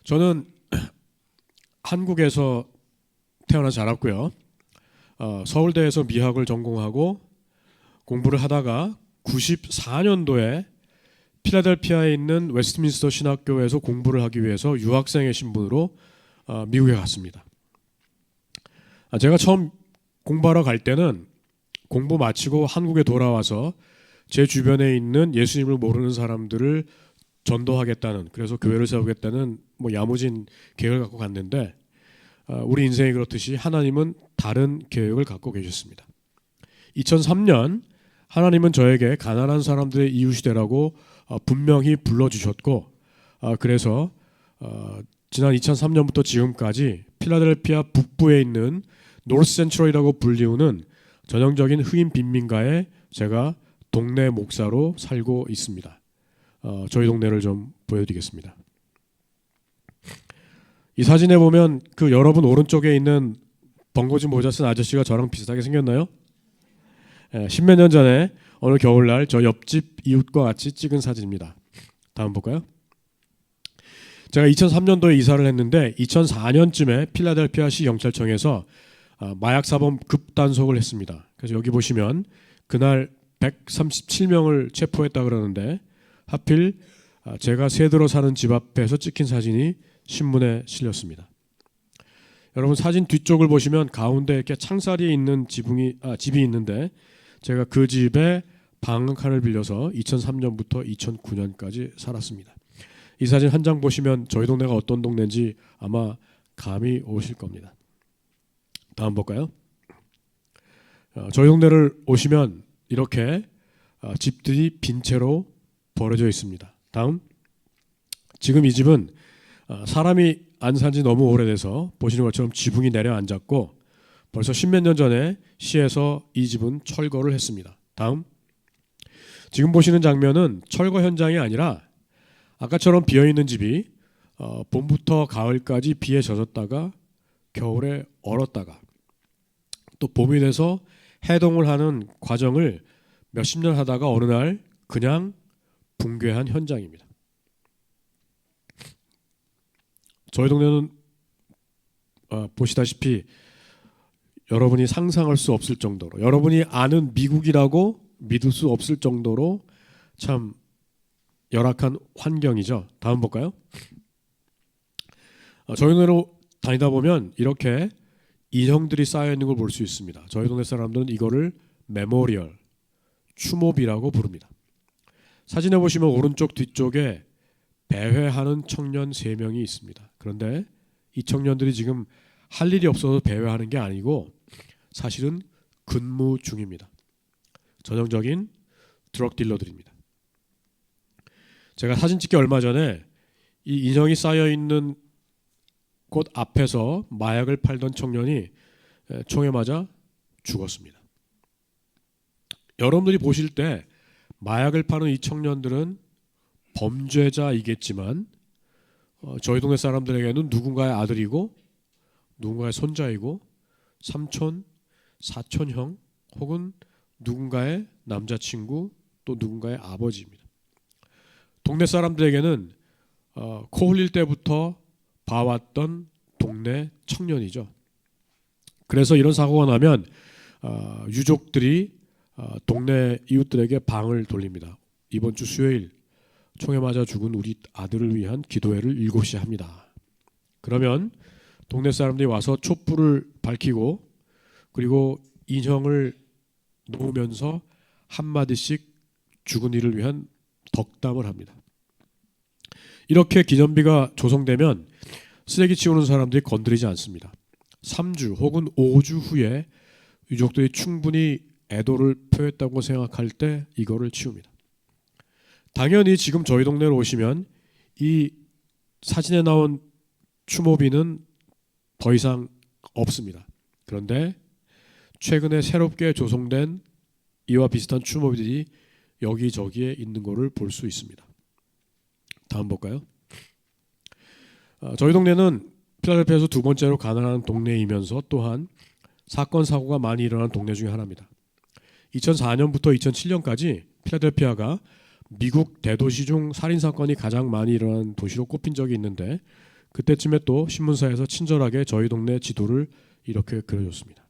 저는 한국에서 태어나 자랐고요. 서울대에서 미학을 전공하고 공부를 하다가 94년도에 필라델피아에 있는 웨스트민스터 신학교에서 공부를 하기 위해서 유학생의 신분으로 미국에 갔습니다. 제가 처음 공부하러 갈 때는 공부 마치고 한국에 돌아와서 제 주변에 있는 예수님을 모르는 사람들을 전도하겠다는, 그래서 교회를 세우겠다는 야무진 계획을 갖고 갔는데, 우리 인생이 그렇듯이 하나님은 다른 계획을 갖고 계셨습니다. 2003년 하나님은 저에게 가난한 사람들의 이웃이 되라고 분명히 불러주셨고, 그래서 지난 2003년부터 지금까지 필라델피아 북부에 있는 노스 센트럴이라고 불리우는 전형적인 흑인 빈민가에 제가 동네 목사로 살고 있습니다. 저희 동네를 좀 보여드리겠습니다. 이 사진에 보면 그 여러분 오른쪽에 있는 벙거진 모자 쓴 아저씨가 저랑 비슷하게 생겼나요? 십몇 년 전에 어느 겨울날 저 옆집 이웃과 같이 찍은 사진입니다. 다음 볼까요? 제가 2003년도에 이사를 했는데 2004년쯤에 필라델피아시 경찰청에서 마약사범 급단속을 했습니다. 그래서 여기 보시면 그날 137명을 체포했다 그러는데 하필 제가 새들어 사는 집 앞에서 찍힌 사진이 신문에 실렸습니다. 여러분 사진 뒤쪽을 보시면 가운데 이렇게 창살이 있는 집이 있는데 제가 그 집에 방 한 칸을 빌려서 2003년부터 2009년까지 살았습니다. 이 사진 한 장 보시면 저희 동네가 어떤 동네인지 아마 감이 오실 겁니다. 다음 볼까요? 저희 동네를 오시면 이렇게 집들이 빈 채로 버려져 있습니다. 다음. 지금 이 집은 사람이 안 산 지 너무 오래돼서 보시는 것처럼 지붕이 내려앉았고 벌써 십몇 년 전에 시에서 이 집은 철거를 했습니다. 다음. 지금 보시는 장면은 철거 현장이 아니라 아까처럼 비어있는 집이 봄부터 가을까지 비에 젖었다가 겨울에 얼었다가 또 봄이 돼서 해동을 하는 과정을 몇십 년 하다가 어느 날 그냥 붕괴한 현장입니다. 저희 동네는 보시다시피 여러분이 상상할 수 없을 정도로, 여러분이 아는 미국이라고 믿을 수 없을 정도로 참 열악한 환경이죠. 다음 볼까요? 저희 동네로 다니다 보면 이렇게 인형들이 쌓여 있는 걸 볼 수 있습니다. 저희 동네 사람들은 이거를 메모리얼, 추모비라고 부릅니다. 사진에 보시면 오른쪽 뒤쪽에 배회하는 청년 3명이 있습니다. 그런데 이 청년들이 지금 할 일이 없어서 배회하는 게 아니고 사실은 근무 중입니다. 전형적인 드럭 딜러들입니다. 제가 사진 찍기 얼마 전에 이 인형이 쌓여 있는 곳 앞에서 마약을 팔던 청년이 총에 맞아 죽었습니다. 여러분들이 보실 때 마약을 파는 이 청년들은 범죄자이겠지만 저희 동네 사람들에게는 누군가의 아들이고 누군가의 손자이고 삼촌, 사촌형 혹은 누군가의 남자친구 또 누군가의 아버지입니다. 동네 사람들에게는 코 흘릴 때부터 봐왔던 동네 청년이죠. 그래서 이런 사고가 나면 유족들이 동네 이웃들에게 방을 돌립니다. 이번 주 수요일 총에 맞아 죽은 우리 아들을 위한 기도회를 7시에 합니다. 그러면 동네 사람들이 와서 촛불을 밝히고 그리고 인형을 놓으면서 한마디씩 죽은 이를 위한 덕담을 합니다. 이렇게 기념비가 조성되면 쓰레기 치우는 사람들이 건드리지 않습니다. 3주 혹은 5주 후에 유족들이 충분히 애도를 표했다고 생각할 때 이거를 치웁니다. 당연히 지금 저희 동네로 오시면 이 사진에 나온 추모비는 더 이상 없습니다. 그런데 최근에 새롭게 조성된 이와 비슷한 추모비들이 여기저기에 있는 것을 볼 수 있습니다. 다음 볼까요? 저희 동네는 필라델피아에서 두 번째로 가난한 동네이면서 또한 사건 사고가 많이 일어난 동네 중에 하나입니다. 2004년부터 2007년까지 필라델피아가 미국 대도시 중 살인사건이 가장 많이 일어난 도시로 꼽힌 적이 있는데 그때쯤에 또 신문사에서 친절하게 저희 동네 지도를 이렇게 그려줬습니다.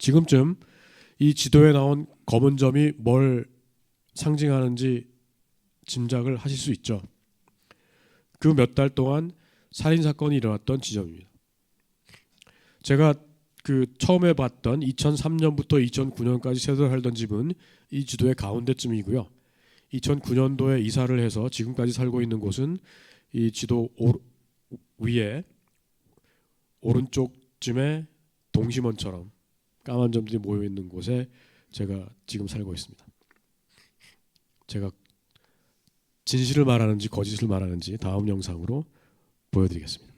지금쯤 이 지도에 나온 검은 점이 뭘 상징하는지 짐작을 하실 수 있죠. 그 몇 달 동안 살인 사건이 일어났던 지점입니다. 제가 그 처음에 봤던 2003년부터 2009년까지 세도를 살던 집은 이 지도의 가운데쯤이고요. 2009년도에 이사를 해서 지금까지 살고 있는 곳은 이 지도 위에 오른쪽쯤에 동심원처럼 까만 점들이 모여 있는 곳에 제가 지금 살고 있습니다. 제가 진실을 말하는지 거짓을 말하는지 다음 영상으로 보여드리겠습니다.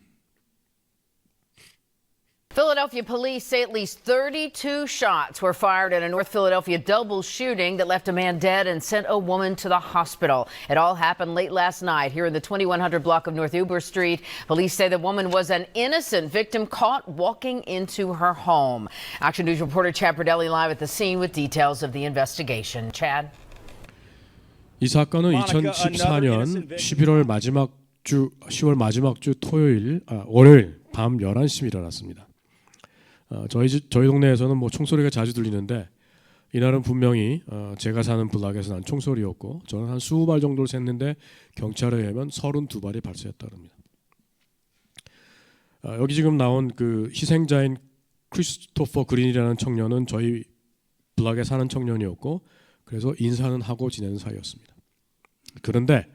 Philadelphia police say at least 32 shots were fired in a North Philadelphia double shooting that left a man dead and sent a woman to the hospital. It all happened late last night here in the 2100 block of North Uber Street. Police say the woman was an innocent victim caught walking into her home. Action News reporter Chad Pradelli live at the scene with details of the investigation. Chad? 이 사건은 2014년 10월 마지막 주 월요일 밤 11시쯤 일어났습니다. 저희 동네에서는 뭐 총소리가 자주 들리는데 이날은 분명히 제가 사는 블락에서 난 총소리였고 저는 한 20발 정도를 셌는데 경찰에 의하면 32발이 발사했다고 합니다. 여기 지금 나온 그 희생자인 크리스토퍼 그린이라는 청년은 저희 블락에 사는 청년이었고 그래서 인사는 하고 지내는 사이였습니다. 그런데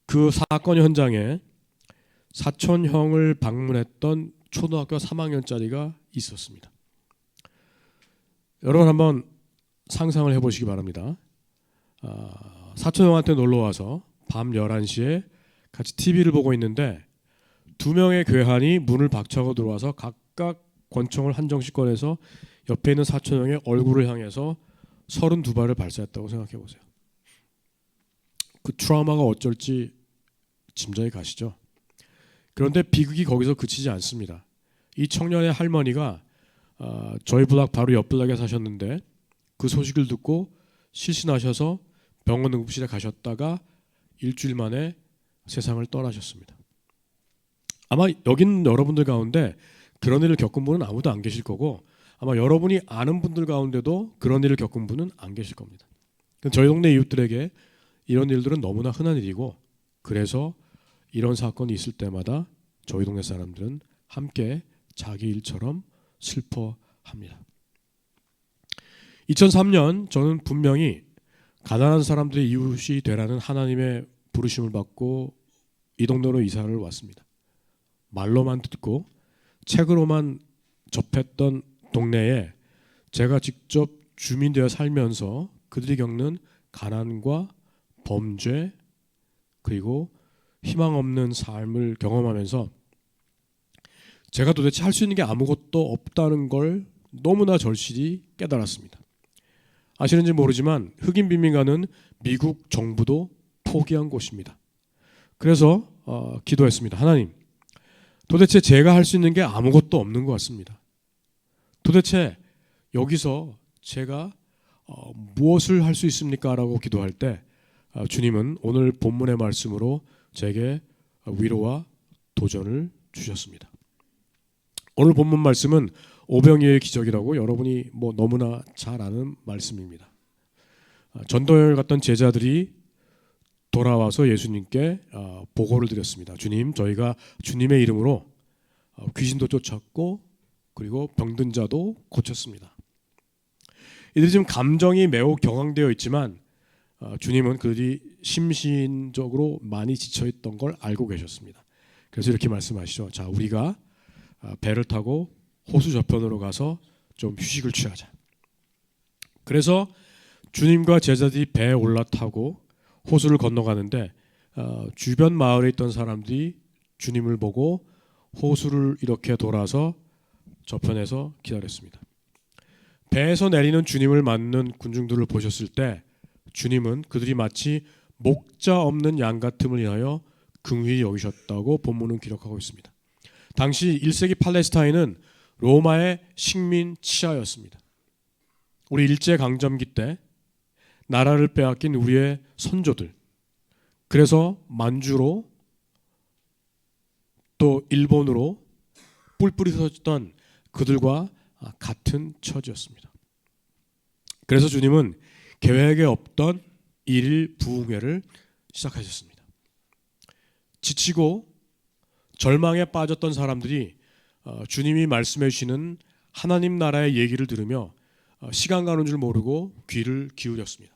그 사건 현장에 사촌형을 방문했던 초등학교 3학년짜리가 있었습니다. 여러분 한번 상상을 해보시기 바랍니다. 사촌형한테 놀러와서 밤 11시에 같이 TV를 보고 있는데 두 명의 괴한이 문을 박차고 들어와서 각각 권총을 한 정씩 꺼내서 옆에 있는 사촌형의 얼굴을 향해서 32발을 발사했다고 생각해 보세요. 그 트라우마가 어쩔지 짐작이 가시죠? 그런데 비극이 거기서 그치지 않습니다. 이 청년의 할머니가 저희 블락 바로 옆 블락에 사셨는데 그 소식을 듣고 실신하셔서 병원 응급실에 가셨다가 일주일 만에 세상을 떠나셨습니다. 아마 여기 있는 여러분들 가운데 그런 일을 겪은 분은 아무도 안 계실 거고 아마 여러분이 아는 분들 가운데도 그런 일을 겪은 분은 안 계실 겁니다. 저희 동네 이웃들에게 이런 일들은 너무나 흔한 일이고 그래서 이런 사건이 있을 때마다 저희 동네 사람들은 함께 자기 일처럼 슬퍼합니다. 2003년 저는 분명히 가난한 사람들의 이웃이 되라는 하나님의 부르심을 받고 이 동네로 이사를 왔습니다. 말로만 듣고 책으로만 접했던 동네에 제가 직접 주민 되어 살면서 그들이 겪는 가난과 범죄 그리고 희망 없는 삶을 경험하면서 제가 도대체 할 수 있는 게 아무것도 없다는 걸 너무나 절실히 깨달았습니다. 아시는지 모르지만 흑인 빈민가는 미국 정부도 포기한 곳입니다. 그래서 기도했습니다. 하나님, 도대체 제가 할 수 있는 게 아무것도 없는 것 같습니다. 도대체 여기서 제가 무엇을 할 수 있습니까? 라고 기도할 때 주님은 오늘 본문의 말씀으로 제게 위로와 도전을 주셨습니다. 오늘 본문 말씀은 오병이어의 기적이라고 여러분이 뭐 너무나 잘 아는 말씀입니다. 전도여행 갔던 제자들이 돌아와서 예수님께 보고를 드렸습니다. 주님, 저희가 주님의 이름으로 귀신도 쫓았고 그리고 병든 자도 고쳤습니다. 이들이 지금 감정이 매우 격앙되어 있지만 주님은 그들이 심신적으로 많이 지쳐있던 걸 알고 계셨습니다. 그래서 이렇게 말씀하시죠. 자, 우리가 배를 타고 호수 저편으로 가서 좀 휴식을 취하자. 그래서 주님과 제자들이 배에 올라타고 호수를 건너가는데 주변 마을에 있던 사람들이 주님을 보고 호수를 이렇게 돌아서 저편에서 기다렸습니다. 배에서 내리는 주님을 맞는 군중들을 보셨을 때 주님은 그들이 마치 목자 없는 양 같음을 인하여 긍휼히 여기셨다고 본문은 기록하고 있습니다. 당시 1세기 팔레스타인은 로마의 식민 치하였습니다. 우리 일제강점기 때 나라를 빼앗긴 우리의 선조들, 그래서 만주로 또 일본으로 뿔뿔이 흩어졌던 그들과 같은 처지였습니다. 그래서 주님은 계획에 없던 일일 부흥회를 시작하셨습니다. 지치고 절망에 빠졌던 사람들이 주님이 말씀해 주시는 하나님 나라의 얘기를 들으며 시간 가는 줄 모르고 귀를 기울였습니다.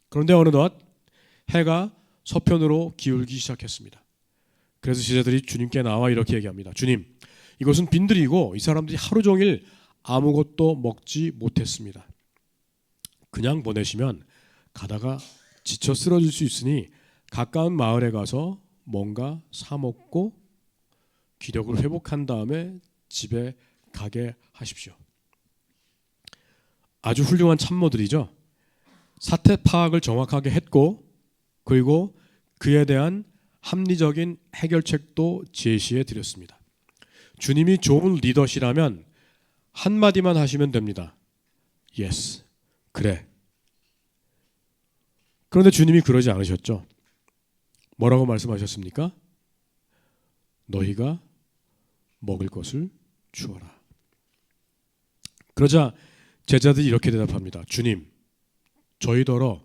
그런데 어느덧 해가 서편으로 기울기 시작했습니다. 그래서 제자들이 주님께 나와 이렇게 얘기합니다. 주님, 이것은 빈들이고 이 사람들이 하루 종일 아무것도 먹지 못했습니다. 그냥 보내시면 가다가 지쳐 쓰러질 수 있으니 가까운 마을에 가서 뭔가 사 먹고 기력을 회복한 다음에 집에 가게 하십시오. 아주 훌륭한 참모들이죠. 사태 파악을 정확하게 했고 그리고 그에 대한 합리적인 해결책도 제시해 드렸습니다. 주님이 좋은 리더시라면 한마디만 하시면 됩니다. Yes, 그래. 그런데 주님이 그러지 않으셨죠. 뭐라고 말씀하셨습니까? 너희가 먹을 것을 주어라. 그러자 제자들이 이렇게 대답합니다. 주님, 저희더러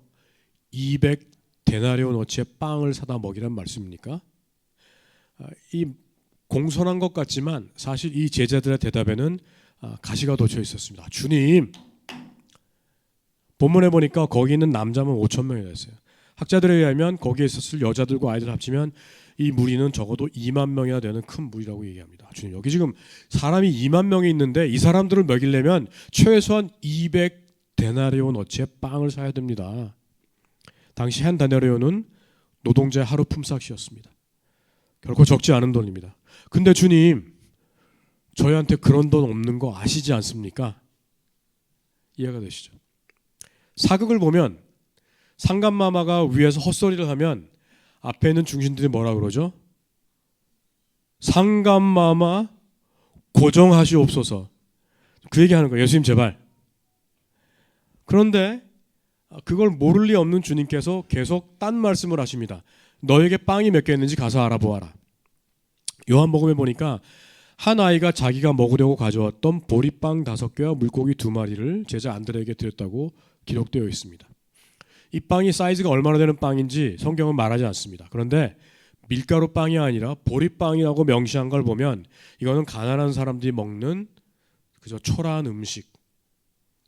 200데나리온어치의 빵을 사다 먹이란 말씀입니까? 이 공손한 것 같지만 사실 이 제자들의 대답에는 가시가 돋쳐 있었습니다. 주님, 본문에 보니까 거기 있는 남자만 5천 명이 됐어요. 학자들에 의하면 거기에 있었을 여자들과 아이들 합치면 이 무리는 적어도 2만 명이나 되는 큰 무리라고 얘기합니다. 주님, 여기 지금 사람이 2만 명이 있는데 이 사람들을 먹이려면 최소한 200데나리온어치의 빵을 사야 됩니다. 당시 한 데나리온은 노동자의 하루 품삯이었습니다. 결코 적지 않은 돈입니다. 근데 주님, 저희한테 그런 돈 없는 거 아시지 않습니까? 이해가 되시죠? 사극을 보면 상간마마가 위에서 헛소리를 하면 앞에 있는 중신들이 뭐라 그러죠? 상간마마 고정하시옵소서. 그 얘기하는 거예요. 예수님 제발. 그런데 그걸 모를 리 없는 주님께서 계속 딴 말씀을 하십니다. 너에게 빵이 몇 개 있는지 가서 알아보아라. 요한복음에 보니까 한 아이가 자기가 먹으려고 가져왔던 보리빵 5개와 물고기 2마리를 제자 안드레에게 드렸다고 기록되어 있습니다. 이 빵이 사이즈가 얼마나 되는 빵인지 성경은 말하지 않습니다. 그런데 밀가루 빵이 아니라 보리빵이라고 명시한 걸 보면 이거는 가난한 사람들이 먹는 그저 초라한 음식.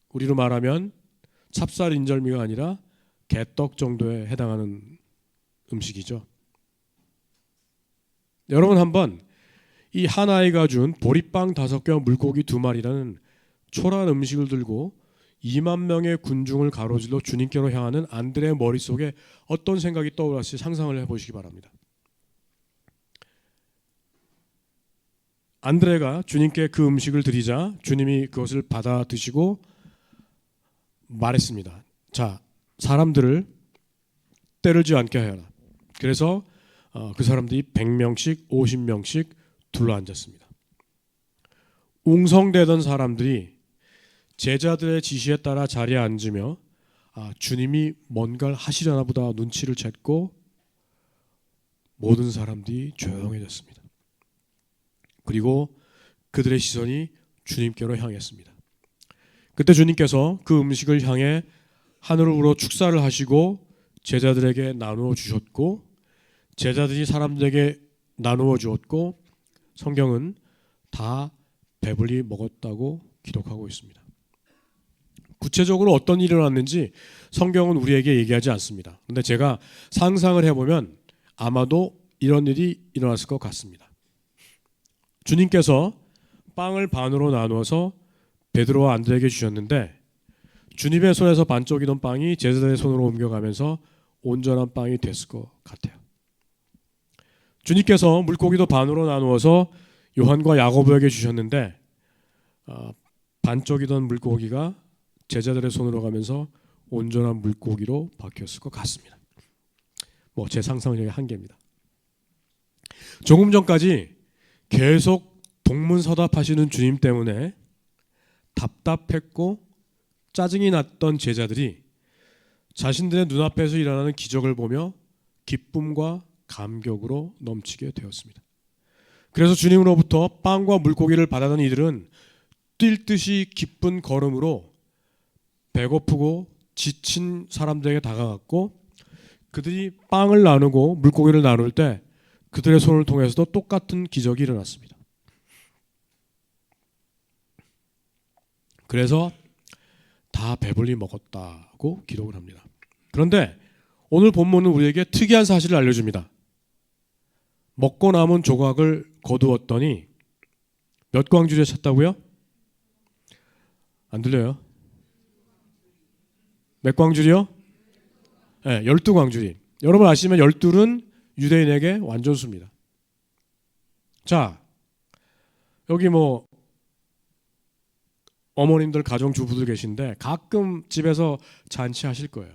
우리로 말하면 찹쌀 인절미가 아니라 개떡 정도에 해당하는 음식이죠. 여러분 한번 이 한 아이가 준 보리빵 5개와 물고기 2마리라는 초라한 음식을 들고 2만 명의 군중을 가로질러 주님께로 향하는 안드레의 머릿속에 어떤 생각이 떠올랐을지 상상을 해보시기 바랍니다. 안드레가 주님께 그 음식을 드리자 주님이 그것을 받아 드시고 말했습니다. 자, 사람들을 때르지 않게 하여라. 그래서 그 사람들이 100명씩 50명씩 둘러앉았습니다. 웅성대던 사람들이 제자들의 지시에 따라 자리에 앉으며 주님이 뭔가를 하시려나 보다 눈치를 챘고 모든 사람들이 조용해졌습니다. 그리고 그들의 시선이 주님께로 향했습니다. 그때 주님께서 그 음식을 향해 하늘으로 축사를 하시고 제자들에게 나누어 주셨고 제자들이 사람들에게 나누어 주었고 성경은 다 배불리 먹었다고 기록하고 있습니다. 구체적으로 어떤 일이 일어났는지 성경은 우리에게 얘기하지 않습니다. 그런데 제가 상상을 해보면 아마도 이런 일이 일어났을 것 같습니다. 주님께서 빵을 반으로 나누어서 베드로와 안드레에게 주셨는데 주님의 손에서 반쪽이던 빵이 제자들의 손으로 옮겨가면서 온전한 빵이 됐을 것 같아요. 주님께서 물고기도 반으로 나누어서 요한과 야고보에게 주셨는데 반쪽이던 물고기가 제자들의 손으로 가면서 온전한 물고기로 바뀌었을 것 같습니다. 제 상상력의 한계입니다. 조금 전까지 계속 동문서답하시는 주님 때문에 답답했고 짜증이 났던 제자들이 자신들의 눈앞에서 일어나는 기적을 보며 기쁨과 감격으로 넘치게 되었습니다. 그래서 주님으로부터 빵과 물고기를 받아던 이들은 뛸 듯이 기쁜 걸음으로 배고프고 지친 사람들에게 다가갔고, 그들이 빵을 나누고 물고기를 나눌 때 그들의 손을 통해서도 똑같은 기적이 일어났습니다. 그래서 다 배불리 먹었다고 기록을 합니다. 그런데 오늘 본문은 우리에게 특이한 사실을 알려줍니다. 먹고 남은 조각을 거두었더니 몇 광주리에 찼다고요? 안 들려요? 몇 광주리요? 네, 12광주리. 여러분 아시면 12는 유대인에게 완전수입니다. 자, 여기 뭐 어머님들 가정주부들 계신데 가끔 집에서 잔치하실 거예요.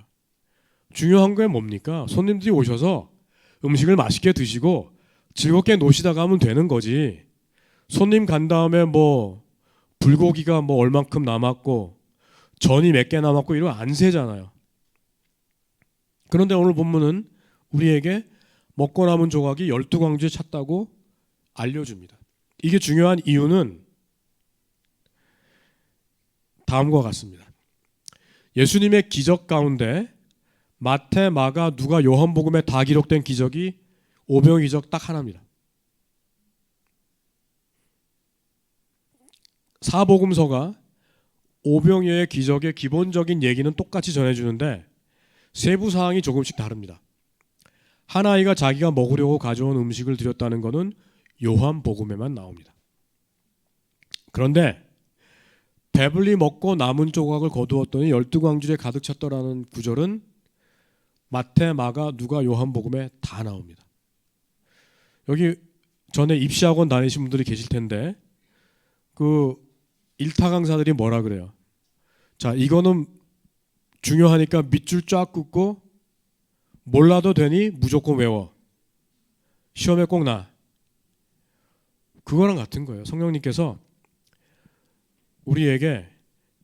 중요한 게 뭡니까? 손님들이 오셔서 음식을 맛있게 드시고 즐겁게 노시다가 하면 되는 거지. 손님 간 다음에 뭐 불고기가 뭐 얼만큼 남았고 전이 몇 개 남았고 이러면 안 세잖아요. 그런데 오늘 본문은 우리에게 먹고 남은 조각이 12광주에 찼다고 알려줍니다. 이게 중요한 이유는 다음과 같습니다. 예수님의 기적 가운데 마태, 마가, 누가, 요한복음에 다 기록된 기적이 오병 기적 딱 하나입니다. 사복음서가 오병이어의 기적의 기본적인 얘기는 똑같이 전해주는데 세부 사항이 조금씩 다릅니다. 한 아이가 자기가 먹으려고 가져온 음식을 드렸다는 것은 요한복음에만 나옵니다. 그런데 배불리 먹고 남은 조각을 거두었더니 12광주리에 가득 찼더라는 구절은 마태, 마가, 누가, 요한복음에 다 나옵니다. 여기 전에 입시학원 다니신 분들이 계실 텐데 그 일타 강사들이 뭐라 그래요? 자, 이거는 중요하니까 밑줄 쫙 긋고 몰라도 되니 무조건 외워. 시험에 꼭 나. 그거랑 같은 거예요. 성령님께서 우리에게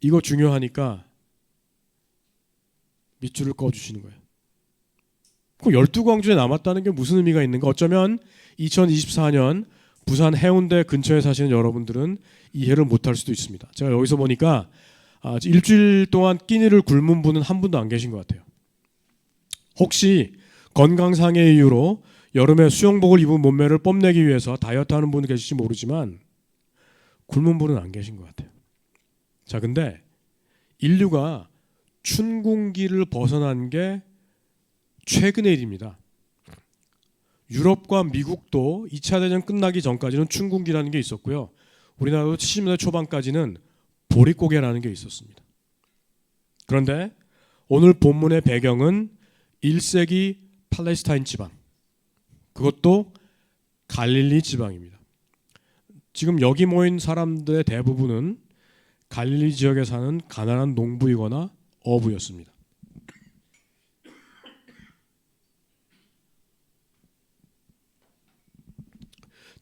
이거 중요하니까 밑줄을 꺼주시는 거예요. 그 12광주에 남았다는 게 무슨 의미가 있는가? 어쩌면 2024년 부산 해운대 근처에 사시는 여러분들은 이해를 못할 수도 있습니다. 제가 여기서 보니까 일주일 동안 끼니를 굶은 분은 한 분도 안 계신 것 같아요. 혹시 건강상의 이유로 여름에 수영복을 입은 몸매를 뽐내기 위해서 다이어트하는 분이 계실지 모르지만 굶은 분은 안 계신 것 같아요. 자, 근데 인류가 춘궁기를 벗어난 게 최근의 일입니다. 유럽과 미국도 2차 대전 끝나기 전까지는 춘궁기라는 게 있었고요. 우리나라도 70년대 초반까지는 보릿고개라는 게 있었습니다. 그런데 오늘 본문의 배경은 1세기 팔레스타인 지방, 그것도 갈릴리 지방입니다. 지금 여기 모인 사람들의 대부분은 갈릴리 지역에 사는 가난한 농부이거나 어부였습니다.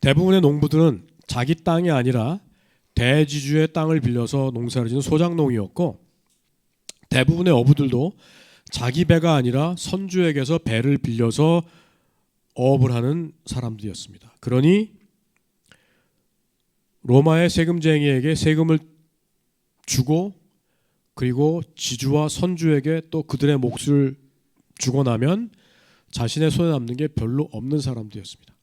대부분의 농부들은 자기 땅이 아니라 대지주의 땅을 빌려서 농사를 짓는 소작농이었고, 대부분의 어부들도 자기 배가 아니라 선주에게서 배를 빌려서 어업을 하는 사람들이었습니다. 그러니 로마의 세금쟁이에게 세금을 주고 그리고 지주와 선주에게 또 그들의 몫을 주고 나면 자신의 손에 남는 게 별로 없는 사람들이었습니다.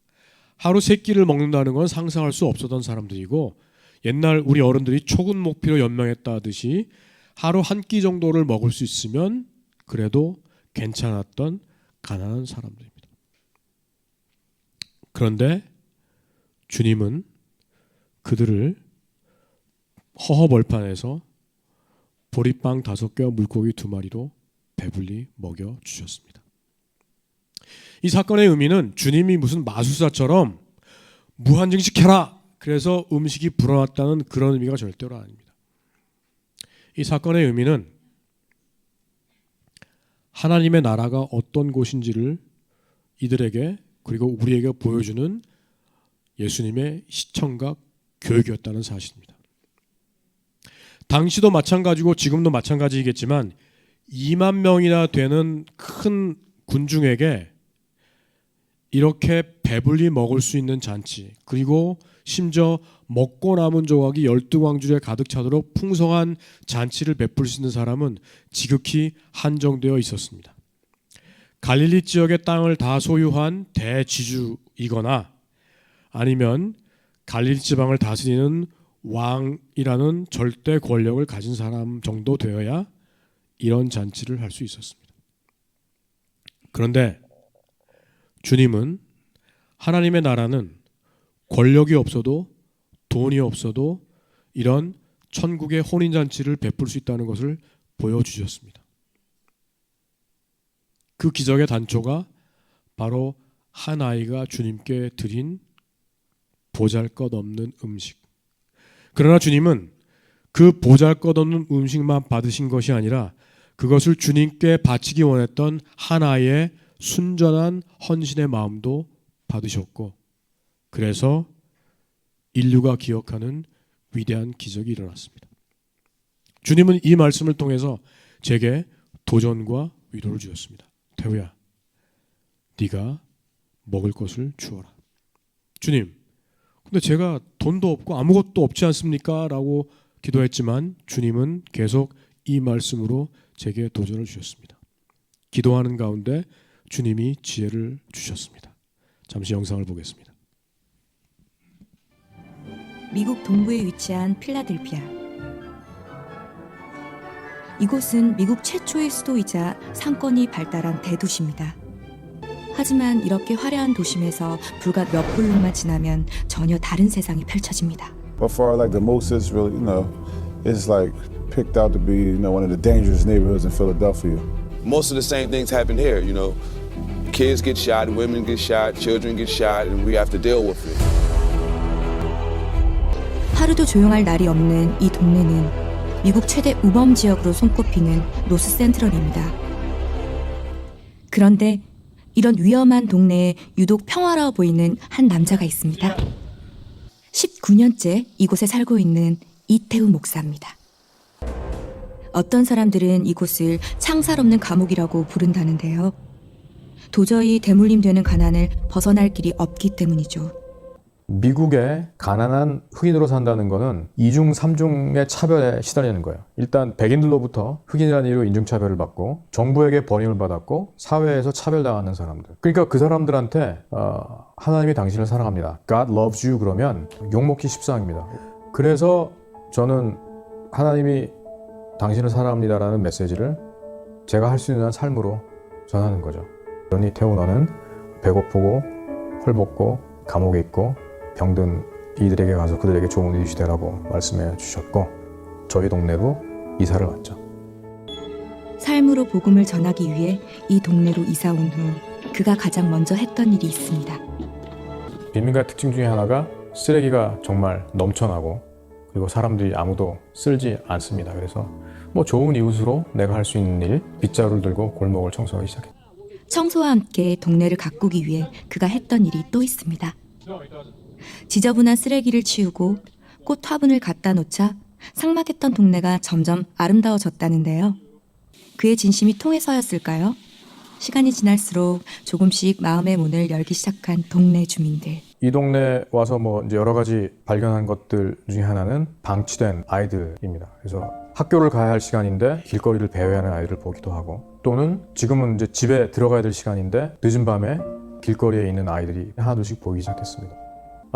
하루 세 끼를 먹는다는 건 상상할 수 없었던 사람들이고, 옛날 우리 어른들이 초근 목피로 연명했다듯이 하루 한 끼 정도를 먹을 수 있으면 그래도 괜찮았던 가난한 사람들입니다. 그런데 주님은 그들을 허허벌판에서 보리빵 5개와 물고기 2마리로 배불리 먹여 주셨습니다. 이 사건의 의미는 주님이 무슨 마술사처럼 무한증식해라, 그래서 음식이 불어났다는 그런 의미가 절대로 아닙니다. 이 사건의 의미는 하나님의 나라가 어떤 곳인지를 이들에게 그리고 우리에게 보여주는 예수님의 시청각 교육이었다는 사실입니다. 당시도 마찬가지고 지금도 마찬가지이겠지만 2만 명이나 되는 큰 군중에게 이렇게 배불리 먹을 수 있는 잔치, 그리고 심지어 먹고 남은 조각이 12광줄에 가득 차도록 풍성한 잔치를 베풀 수 있는 사람은 지극히 한정되어 있었습니다. 갈릴리 지역의 땅을 다 소유한 대지주이거나 아니면 갈릴리 지방을 다스리는 왕이라는 절대 권력을 가진 사람 정도 되어야 이런 잔치를 할 수 있었습니다. 그런데 주님은 하나님의 나라는 권력이 없어도 돈이 없어도 이런 천국의 혼인잔치를 베풀 수 있다는 것을 보여주셨습니다. 그 기적의 단초가 바로 한 아이가 주님께 드린 보잘것없는 음식. 그러나 주님은 그 보잘것없는 음식만 받으신 것이 아니라 그것을 주님께 바치기 원했던 한 아이의 순전한 헌신의 마음도 받으셨고, 그래서 인류가 기억하는 위대한 기적이 일어났습니다. 주님은 이 말씀을 통해서 제게 도전과 위로를 주셨습니다. 태우야, 네가 먹을 것을 주어라. 주님, 근데 제가 돈도 없고 아무것도 없지 않습니까? 라고 기도했지만 주님은 계속 이 말씀으로 제게 도전을 주셨습니다. 기도하는 가운데 주님이 지혜를 주셨습니다. 잠시 영상을 보겠습니다. 미국 동부에 위치한 필라델피아. 이곳은 미국 최초의 수도이자 상권이 발달한 대도시입니다. 하지만 이렇게 화려한 도심에서 불과 몇 블록만 지나면 전혀 다른 세상이 펼쳐집니다. But for like the most, it's really, it's like picked out to be, one of the dangerous neighborhoods in Philadelphia. Most of the same things happen here, Kids get shot, women get shot, children get shot, and we have to deal with it. 하루도 조용할 날이 없는 이 동네는 미국 최대 우범 지역으로 손꼽히는 노스 센트럴입니다. 그런데 이런 위험한 동네에 유독 평화로워 보이는 한 남자가 있습니다. 19년째 이곳에 살고 있는 이태우 목사입니다. 어떤 사람들은 이곳을 창살 없는 감옥이라고 부른다는데요. 도저히 대물림되는 가난을 벗어날 길이 없기 때문이죠. 미국에 가난한 흑인으로 산다는 거는 2중, 3중의 차별에 시달리는 거예요. 일단 백인들로부터 흑인이라는 이유로 인종차별을 받고 정부에게 버림을 받았고 사회에서 차별당하는 사람들. 그러니까 그 사람들한테 하나님이 당신을 사랑합니다. God loves you 그러면 욕먹기 십상입니다. 그래서 저는 하나님이 당신을 사랑합니다라는 메시지를 제가 할 수 있는 삶으로 전하는 거죠. 그러니 태우 너는 배고프고 헐벗고 감옥에 있고 병든 이들에게 가서 그들에게 좋은 이웃이 되라고 말씀해 주셨고 저희 동네로 이사를 왔죠. 삶으로 복음을 전하기 위해 이 동네로 이사 온 후 그가 가장 먼저 했던 일이 있습니다. 빈민가의 특징 중에 하나가 쓰레기가 정말 넘쳐나고 그리고 사람들이 아무도 쓸지 않습니다. 그래서 좋은 이웃으로 내가 할 수 있는 일, 빗자루를 들고 골목을 청소하기 시작했죠. 청소와 함께 동네를 가꾸기 위해 그가 했던 일이 또 있습니다. 지저분한 쓰레기를 치우고 꽃 화분을 갖다 놓자 삭막했던 동네가 점점 아름다워졌다는데요. 그의 진심이 통해서였을까요? 시간이 지날수록 조금씩 마음의 문을 열기 시작한 동네 주민들. 이 동네 와서 이제 여러 가지 발견한 것들 중에 하나는 방치된 아이들입니다. 그래서 학교를 가야 할 시간인데 길거리를 배회하는 아이들을 보기도 하고 또는 지금은 이제 집에 들어가야 될 시간인데 늦은 밤에 길거리에 있는 아이들이 하나둘씩 보이기 시작했습니다.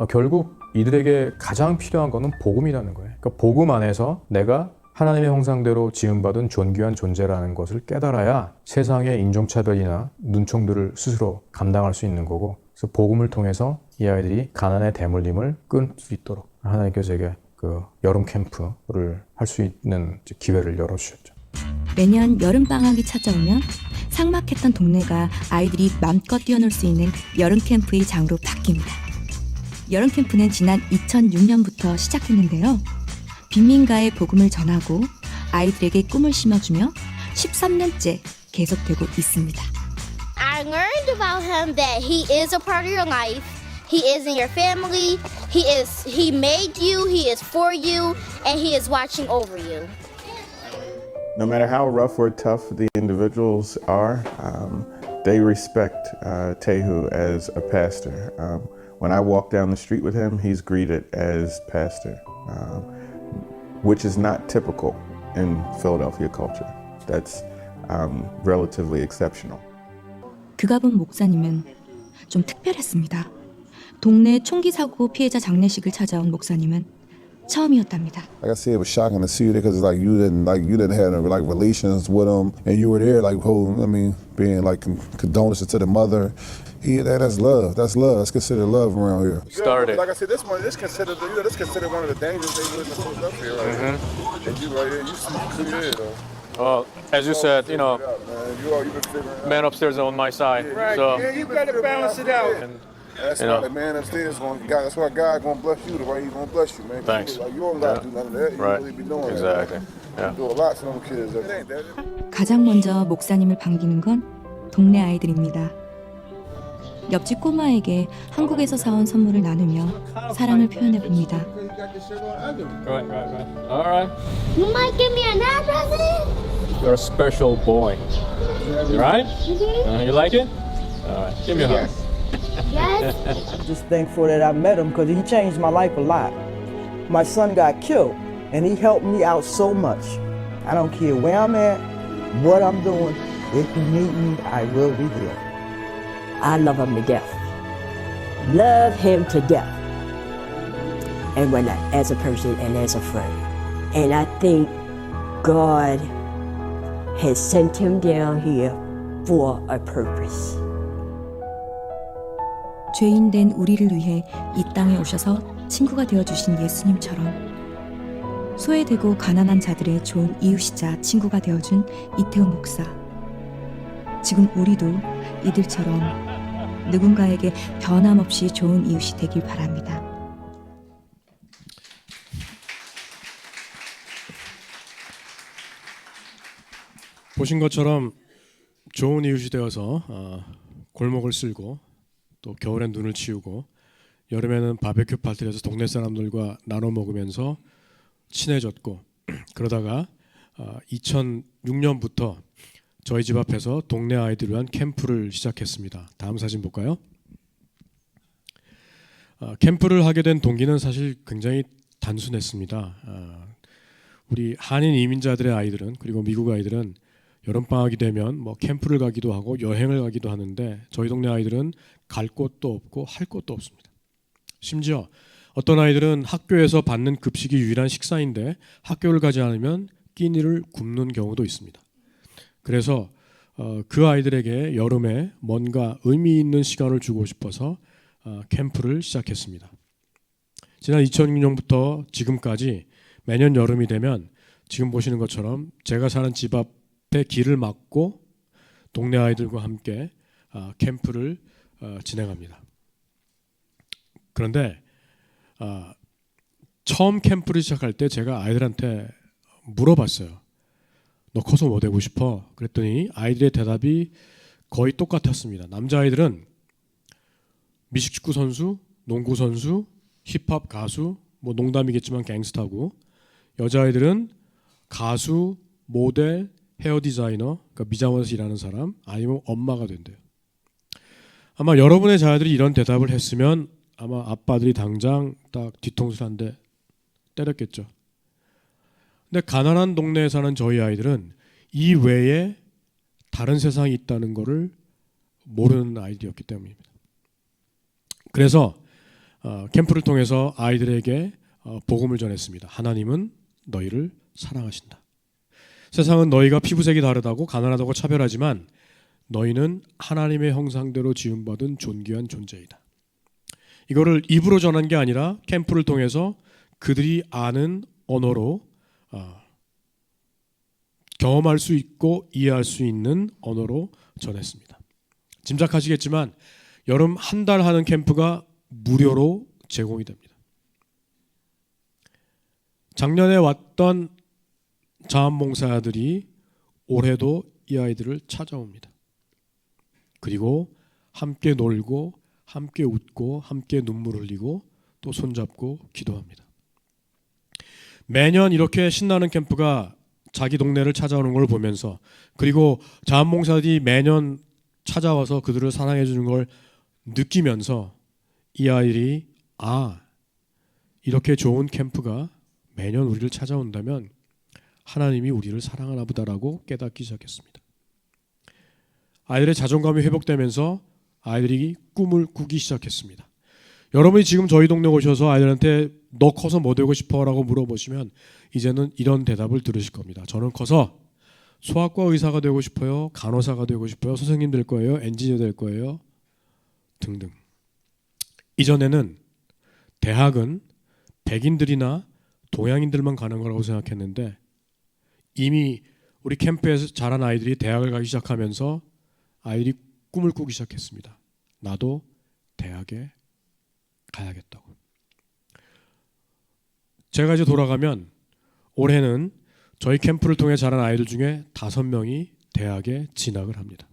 결국 이들에게 가장 필요한 것은 복음이라는 거예요. 그러니까 복음 안에서 내가 하나님의 형상대로 지음받은 존귀한 존재라는 것을 깨달아야 세상의 인종차별이나 눈총들을 스스로 감당할 수 있는 거고, 그래서 복음을 통해서 이 아이들이 가난의 대물림을 끊을 수 있도록 하나님께서 제게 그 여름 캠프를 할 수 있는 기회를 열어주셨죠. 매년 여름방학이 찾아오면 삭막했던 동네가 아이들이 마음껏 뛰어놀 수 있는 여름 캠프의 장으로 바뀝니다. 여름 캠프는 지난 2006년부터 시작했는데요. 빈민가에 복음을 전하고 아이들에게 꿈을 심어주며 13년째 계속되고 있습니다. I learned about him that he is a part of your life. He is in your family. He made you. He is for you, and he is watching over you. No matter how rough or tough the individuals are, they respect Tehu as a pastor. When I walk down the street with him, he's greeted as pastor, which is not typical in Philadelphia culture. That's relatively exceptional. 그가 본 목사님은 좀 특별했습니다. 동네 총기 사고 피해자 장례식을 찾아온 목사님은 처음이었답니다. Like I said, it was shocking to see you there because like you didn't have like relations with him, and you were there like being like condolences to the mother. That's love. That's love. That's considered love around here. Started. Like I said, this considered one of the dangerous neighborhoods in Philadelphia right here. And you right here, you see there though. Well, as you said, you know, You've been figuring man upstairs on my side. Right. So, Yeah, you better balance it out. that's you why know. the man upstairs that's why God gonna bless you the way He's gonna bless you, man. Thanks. Like, you don't gotta do none of that. You Right. really be doing Exactly. that. Yeah. You do a lot to them kids. That. 가장 먼저 목사님을 반기는 건 동네 아이들입니다. 옆집 꼬마에게 한국에서 사온 선물을 나누며 사랑을 표현해 봅니다. Right. All right. You might give me another present. You're a special boy. You right? You like it? All right. Give me a hug. Yes. I'm just thankful that I met him because he changed my life a lot. My son got killed and he helped me out so much. I don't care where I'm at, what I'm doing. If you need me, I will be there. I love him to death. Love him to death. And when as a person and as a friend. And I think God has sent him down here for a purpose. 죄인된 우리를 위해 이 땅에 오셔서 친구가 되어주신 예수님처럼 소외되고 가난한 자들의 좋은 이웃이자 친구가 되어준 이태훈 목사. 지금 우리도 이들처럼 누군가에게 변함없이 좋은 이웃이 되길 바랍니다. 보신 것처럼 좋은 이웃이 되어서 골목을 쓸고 또 겨울엔 눈을 치우고 여름에는 바베큐 파티에서 동네 사람들과 나눠 먹으면서 친해졌고 그러다가 2006년부터 저희 집 앞에서 동네 아이들을 위한 캠프를 시작했습니다. 다음 사진 볼까요? 캠프를 하게 된 동기는 사실 굉장히 단순했습니다. 우리 한인 이민자들의 아이들은 그리고 미국 아이들은 여름방학이 되면 뭐 캠프를 가기도 하고 여행을 가기도 하는데 저희 동네 아이들은 갈 곳도 없고 할 곳도 없습니다. 심지어 어떤 아이들은 학교에서 받는 급식이 유일한 식사인데 학교를 가지 않으면 끼니를 굶는 경우도 있습니다. 그래서 그 아이들에게 여름에 뭔가 의미 있는 시간을 주고 싶어서 캠프를 시작했습니다. 지난 2006년부터 지금까지 매년 여름이 되면 지금 보시는 것처럼 제가 사는 집 앞에 길을 막고 동네 아이들과 함께 캠프를 진행합니다. 그런데 처음 캠프를 시작할 때 제가 아이들한테 물어봤어요. 너 커서 뭐 되고 싶어? 그랬더니 아이들의 대답이 거의 똑같았습니다. 남자아이들은 미식축구 선수, 농구 선수, 힙합 가수, 뭐 농담이겠지만 갱스타고, 여자아이들은 가수, 모델, 헤어 디자이너, 그러니까 미장원에서 일하는 사람, 아니면 엄마가 된대요. 아마 여러분의 자녀들이 이런 대답을 했으면 아마 아빠들이 당장 딱 뒤통수를 한 대 때렸겠죠. 근데 가난한 동네에 사는 저희 아이들은 이 외에 다른 세상이 있다는 것을 모르는 아이들이었기 때문입니다. 그래서 캠프를 통해서 아이들에게 복음을 전했습니다. 하나님은 너희를 사랑하신다. 세상은 너희가 피부색이 다르다고 가난하다고 차별하지만 너희는 하나님의 형상대로 지음받은 존귀한 존재이다. 이거를 입으로 전한 게 아니라 캠프를 통해서 그들이 아는 언어로 경험할 수 있고 이해할 수 있는 언어로 전했습니다. 짐작하시겠지만 여름 한 달 하는 캠프가 무료로 제공이 됩니다. 작년에 왔던 자원봉사자들이 올해도 이 아이들을 찾아옵니다. 그리고 함께 놀고 함께 웃고 함께 눈물 흘리고 또 손잡고 기도합니다. 매년 이렇게 신나는 캠프가 자기 동네를 찾아오는 걸 보면서 그리고 자원봉사들이 매년 찾아와서 그들을 사랑해 주는 걸 느끼면서 이 아이들이 이렇게 좋은 캠프가 매년 우리를 찾아온다면 하나님이 우리를 사랑하나 보다라고 깨닫기 시작했습니다. 아이들의 자존감이 회복되면서 아이들이 꿈을 꾸기 시작했습니다. 여러분이 지금 저희 동네 오셔서 아이들한테 너 커서 뭐 되고 싶어? 라고 물어보시면 이제는 이런 대답을 들으실 겁니다. 저는 커서 소아과 의사가 되고 싶어요. 간호사가 되고 싶어요. 선생님 될 거예요. 엔지니어 될 거예요. 등등. 이전에는 대학은 백인들이나 동양인들만 가는 거라고 생각했는데 이미 우리 캠프에서 자란 아이들이 대학을 가기 시작하면서 아이들이 꿈을 꾸기 시작했습니다. 나도 대학에 가야겠다고. 제가 이제 돌아가면 올해는 저희 캠프를 통해 자란 아이들 중에 5명이 대학에 진학을 합니다.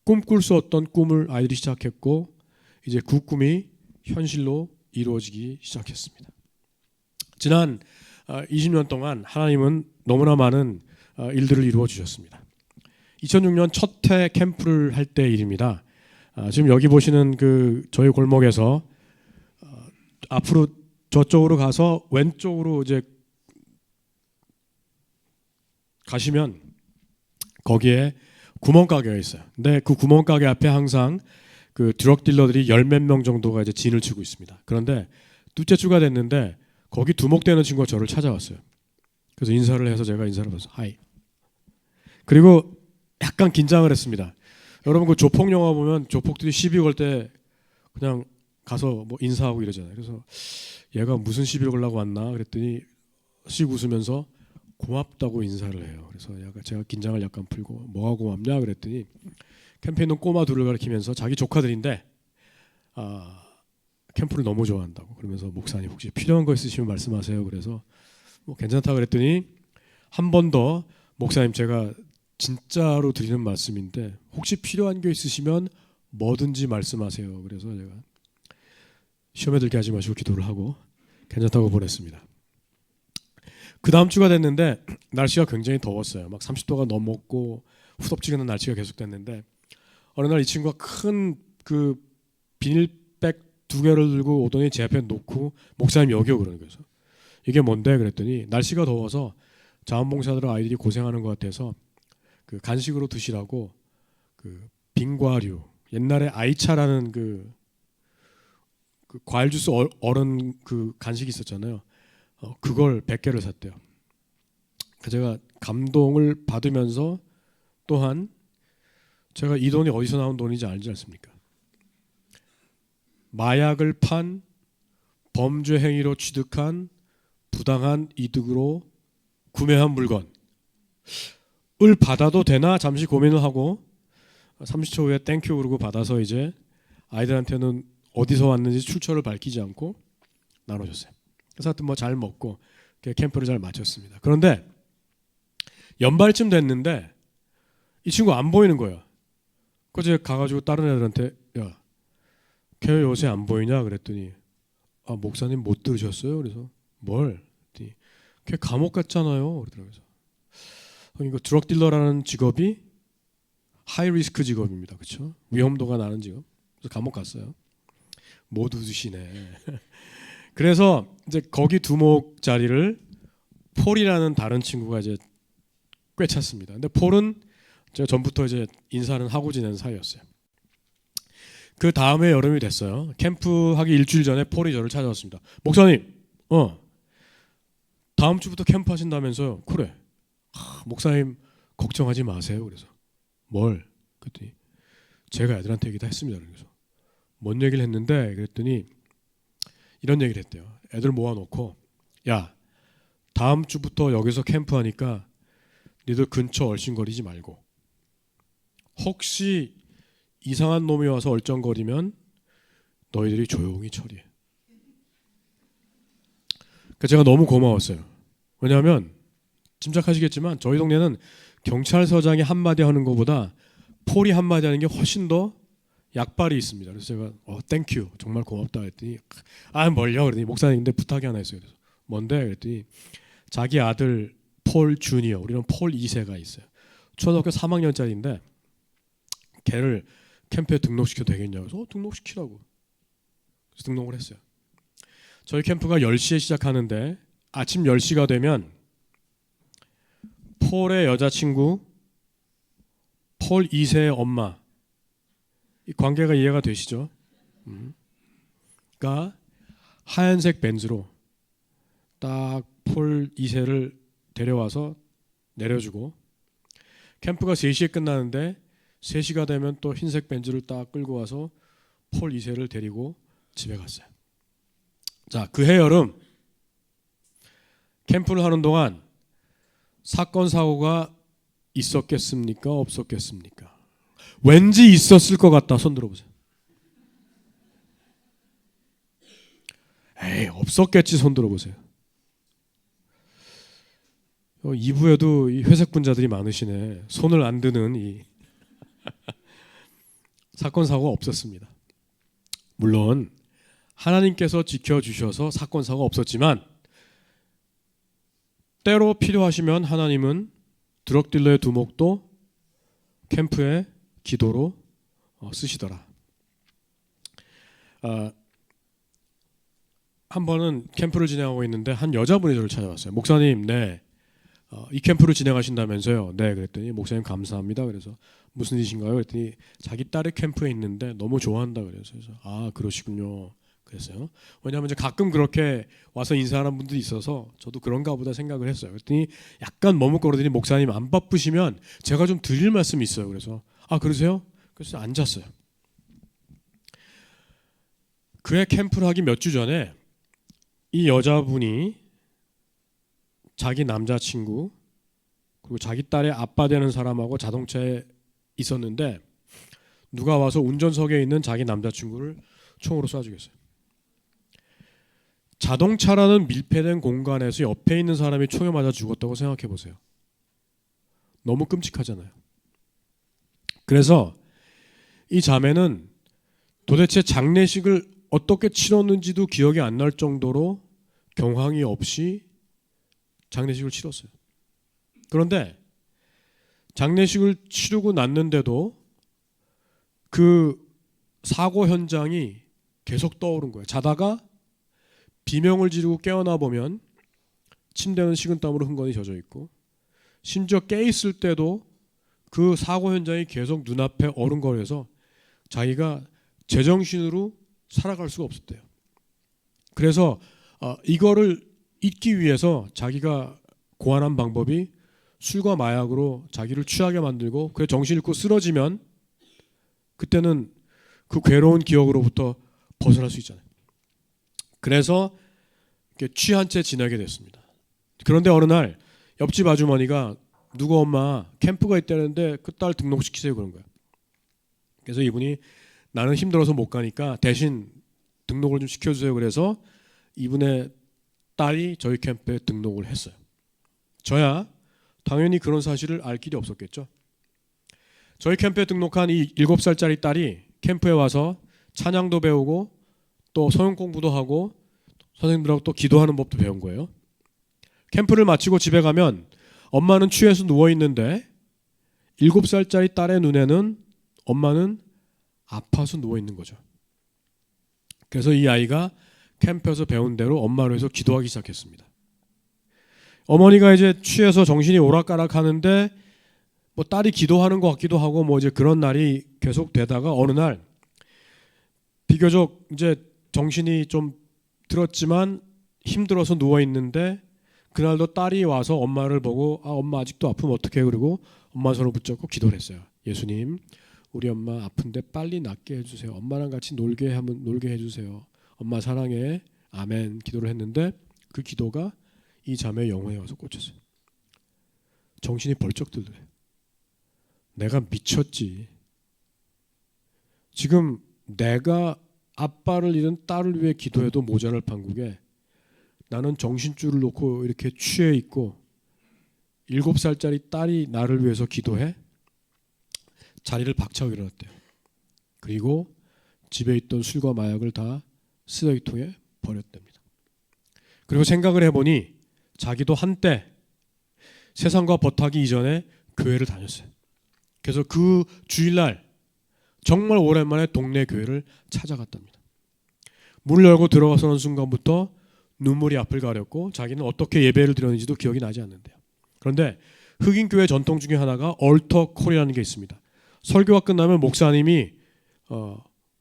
꿈꿀 수 없던 꿈을 아이들이 시작했고 이제 그 꿈이 현실로 이루어지기 시작했습니다. 지난 20년 동안 하나님은 너무나 많은 일들을 이루어 주셨습니다. 2006년 첫 해 캠프를 할 때 일입니다. 지금 여기 보시는 그 저희 골목에서 앞으로 저쪽으로 가서 왼쪽으로 이제 가시면 거기에 구멍가게가 있어요. 근데 그 구멍가게 앞에 항상 그 드럭 딜러들이 10몇 명 정도가 이제 진을 치고 있습니다. 그런데 둘째 주가 됐는데 거기 두목되는 친구가 저를 찾아왔어요. 그래서 인사를 해서 제가 인사를 받아서 하이. 그리고 약간 긴장을 했습니다. 여러분 그 조폭 영화 보면 조폭들이 시비 걸 때 그냥 가서 뭐 인사하고 이러잖아요. 그래서 얘가 무슨 시비를 걸려고 왔나 그랬더니 씩 웃으면서 고맙다고 인사를 해요. 그래서 제가 긴장을 약간 풀고 뭐가 고맙냐 그랬더니 캠프에 있는 꼬마 둘을 가리키면서 자기 조카들인데 캠프를 너무 좋아한다고 그러면서 목사님 혹시 필요한 거 있으시면 말씀하세요. 그래서 뭐 괜찮다 그랬더니 한 번 더 목사님 제가 진짜로 드리는 말씀인데 혹시 필요한 게 있으시면 뭐든지 말씀하세요. 그래서 제가 시험에 들게 하지 마시고 기도를 하고 괜찮다고 보냈습니다. 그 다음 주가 됐는데 날씨가 굉장히 더웠어요. 막 30도가 넘었고 후덥지근한 날씨가 계속됐는데 어느 날 이 친구가 큰 그 비닐백 2개를 들고 오더니 제 앞에 놓고 목사님 여기요 그러는 거예요. 이게 뭔데 그랬더니 날씨가 더워서 자원봉사들 아이들이 고생하는 것 같아서 그 간식으로 드시라고 그 빙과류 옛날에 아이차라는 그 과일 주스 얼은 그 간식이 있었잖아요. 그걸 100개를 샀대요. 제가 감동을 받으면서 또한 제가 이 돈이 어디서 나온 돈인지 알지 않습니까? 마약을 판 범죄 행위로 취득한 부당한 이득으로 구매한 물건을 받아도 되나 잠시 고민을 하고 30초 후에 땡큐 그러고 받아서 이제 아이들한테는 어디서 왔는지 출처를 밝히지 않고 나눠줬어요. 그래서 하여튼 뭐 잘 먹고 캠프를 잘 마쳤습니다. 그런데 연말쯤 됐는데 이 친구 안 보이는 거예요. 그래서 가가지고 다른 애들한테 야, 걔 요새 안 보이냐 그랬더니 목사님 못 들으셨어요? 그래서 뭘? 그랬더니 걔 감옥 갔잖아요. 그러더라고요. 이거 드럭 딜러라는 직업이 하이 리스크 직업입니다. 그렇죠? 위험도가 나는 직업. 그래서 감옥 갔어요. 못 웃으시네. 그래서 이제 거기 두목 자리를 폴이라는 다른 친구가 이제 꿰찼습니다. 근데 폴은 제가 전부터 이제 인사는 하고 지낸 사이였어요. 그 다음에 여름이 됐어요. 캠프 하기 일주일 전에 폴이 저를 찾아왔습니다. 목사님, 다음 주부터 캠프 하신다면서요? 그래. 목사님 걱정하지 마세요. 그래서 뭘? 그랬더니 제가 애들한테 얘기 다 했습니다. 그래서 뭔 얘기를 했는데 그랬더니 이런 얘기를 했대요. 애들 모아놓고 야 다음 주부터 여기서 캠프하니까 니들 근처 얼씬거리지 말고 혹시 이상한 놈이 와서 얼쩡거리면 너희들이 조용히 처리해. 그러니까 제가 너무 고마웠어요. 왜냐하면 짐작하시겠지만 저희 동네는 경찰서장이 한마디 하는 것보다 폴이 한마디 하는 게 훨씬 더 약발이 있습니다. 그래서 제가 땡큐 정말 고맙다 했더니 뭘요? 그랬더니 목사님 근데 부탁이 하나 있어요. 그래서 뭔데? 그랬더니 자기 아들 폴 주니어 우리는 폴 2세가 있어요. 초등학교 3학년짜리인데 걔를 캠프에 등록시켜도 되겠냐고 해서 등록시키라고. 그래서 등록을 했어요. 저희 캠프가 10시에 시작하는데 아침 10시가 되면 폴의 여자친구, 폴 2세의 엄마, 이 관계가 이해가 되시죠? 가 하얀색 벤츠로 딱 폴 2세를 데려와서 내려주고, 캠프가 3시에 끝나는데 3시가 되면 또 흰색 벤츠를 딱 끌고 와서 폴 2세를 데리고 집에 갔어요. 자, 그해 여름 캠프를 하는 동안 사건 사고가 있었겠습니까? 없었겠습니까? 왠지 있었을 것 같다. 손 들어보세요. 에이, 없었겠지. 손 들어보세요. 2부에도 이 회색 분자들이 많으시네. 손을 안 드는 이 사건 사고가 없었습니다. 물론 하나님께서 지켜주셔서 사건 사고가 없었지만 때로 필요하시면 하나님은 드럭 딜러의 두목도 캠프에 기도로 쓰시더라. 한 번은 캠프를 진행하고 있는데 한 여자분이 저를 찾아왔어요. 목사님, 네, 이 캠프를 진행하신다면서요? 네, 그랬더니 목사님 감사합니다. 그래서 무슨 일이신가요? 그랬더니 자기 딸이 캠프에 있는데 너무 좋아한다 그래서 아, 그러시군요. 그랬어요. 왜냐하면 이제 가끔 그렇게 와서 인사하는 분들이 있어서 저도 그런가 보다 생각을 했어요. 그랬더니 약간 머뭇거리더니 목사님 안 바쁘시면 제가 좀 드릴 말씀이 있어요. 그래서 아, 그러세요? 그래서 앉았어요. 그의 캠프를 하기 몇 주 전에 이 여자분이 자기 남자친구 그리고 자기 딸의 아빠 되는 사람하고 자동차에 있었는데 누가 와서 운전석에 있는 자기 남자친구를 총으로 쏴 죽였어요. 자동차라는 밀폐된 공간에서 옆에 있는 사람이 총에 맞아 죽었다고 생각해 보세요. 너무 끔찍하잖아요. 그래서 이 자매는 도대체 장례식을 어떻게 치렀는지도 기억이 안 날 정도로 경황이 없이 장례식을 치렀어요. 그런데 장례식을 치르고 났는데도 그 사고 현장이 계속 떠오른 거예요. 자다가 비명을 지르고 깨어나 보면 침대는 식은땀으로 흥건히 젖어 있고, 심지어 깨 있을 때도 그 사고 현장이 계속 눈앞에 어른거려서 자기가 제정신으로 살아갈 수가 없었대요. 그래서 이거를 잊기 위해서 자기가 고안한 방법이 술과 마약으로 자기를 취하게 만들고, 그래 정신 잃고 쓰러지면 그때는 그 괴로운 기억으로부터 벗어날 수 있잖아요. 그래서 취한 채 지내게 됐습니다. 그런데 어느 날 옆집 아주머니가 누구 엄마 캠프가 있다는데 그 딸 등록시키세요 그런 거예요. 그래서 이분이 나는 힘들어서 못 가니까 대신 등록을 좀 시켜주세요. 그래서 이분의 딸이 저희 캠프에 등록을 했어요. 저야 당연히 그런 사실을 알 길이 없었겠죠. 저희 캠프에 등록한 이 7살짜리 딸이 캠프에 와서 찬양도 배우고 또 성경 공부도 하고 선생님들하고 또 기도하는 법도 배운 거예요. 캠프를 마치고 집에 가면 엄마는 취해서 누워있는데 7살짜리 딸의 눈에는 엄마는 아파서 누워있는 거죠. 그래서 이 아이가 캠프에서 배운 대로 엄마를 위해서 기도하기 시작했습니다. 어머니가 이제 취해서 정신이 오락가락 하는데 뭐 딸이 기도하는 것 같기도 하고 뭐 이제 그런 날이 계속 되다가 어느 날 비교적 이제 정신이 좀 들었지만 힘들어서 누워 있는데 그날도 딸이 와서 엄마를 보고 아, 엄마 아직도 아프면 어떡해? 그리고 엄마 손을 붙잡고 기도를 했어요. 예수님, 우리 엄마 아픈데 빨리 낫게 해주세요. 엄마랑 같이 놀게 해주세요. 엄마 사랑해. 아멘. 기도를 했는데 그 기도가 이 자매의 영혼에 와서 꽂혔어요. 정신이 벌쩍 들더래요. 내가 미쳤지. 지금 내가 아빠를 잃은 딸을 위해 기도해도 모자랄 판국에 나는 정신줄을 놓고 이렇게 취해 있고 7살짜리 딸이 나를 위해서 기도해? 자리를 박차고 일어났대요. 그리고 집에 있던 술과 마약을 다 쓰레기통에 버렸답니다. 그리고 생각을 해보니 자기도 한때 세상과 버타기 이전에 교회를 다녔어요. 그래서 그 주일날 정말 오랜만에 동네 교회를 찾아갔답니다. 문을 열고 들어가서는 순간부터 눈물이 앞을 가렸고 자기는 어떻게 예배를 드렸는지도 기억이 나지 않는데요. 그런데 흑인 교회 전통 중에 하나가 얼터콜이라는 게 있습니다. 설교가 끝나면 목사님이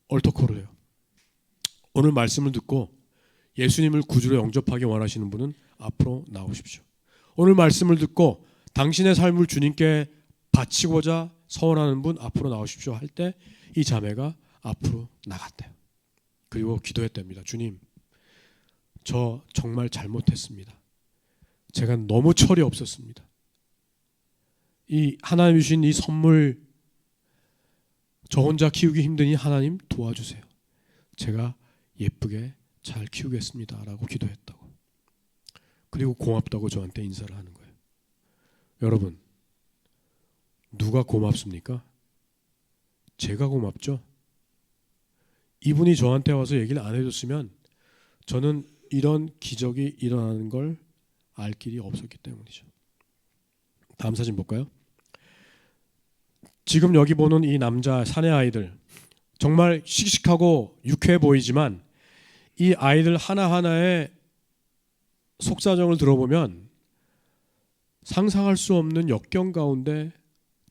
얼터콜을 해요. 오늘 말씀을 듣고 예수님을 구주로 영접하기 원하시는 분은 앞으로 나오십시오. 오늘 말씀을 듣고 당신의 삶을 주님께 바치고자 서원하는 분 앞으로 나오십시오 할 때 이 자매가 앞으로 나갔대요. 그리고 기도했답니다. 주님, 저 정말 잘못했습니다. 제가 너무 철이 없었습니다. 이 하나님 주신 이 선물 저 혼자 키우기 힘드니 하나님 도와주세요. 제가 예쁘게 잘 키우겠습니다. 라고 기도했다고. 그리고 고맙다고 저한테 인사를 하는 거예요. 여러분, 누가 고맙습니까? 제가 고맙죠. 이분이 저한테 와서 얘기를 안 해줬으면 저는 이런 기적이 일어나는 걸 알 길이 없었기 때문이죠. 다음 사진 볼까요? 지금 여기 보는 이 남자 사내 아이들 정말 씩씩하고 유쾌해 보이지만 이 아이들 하나하나의 속사정을 들어보면 상상할 수 없는 역경 가운데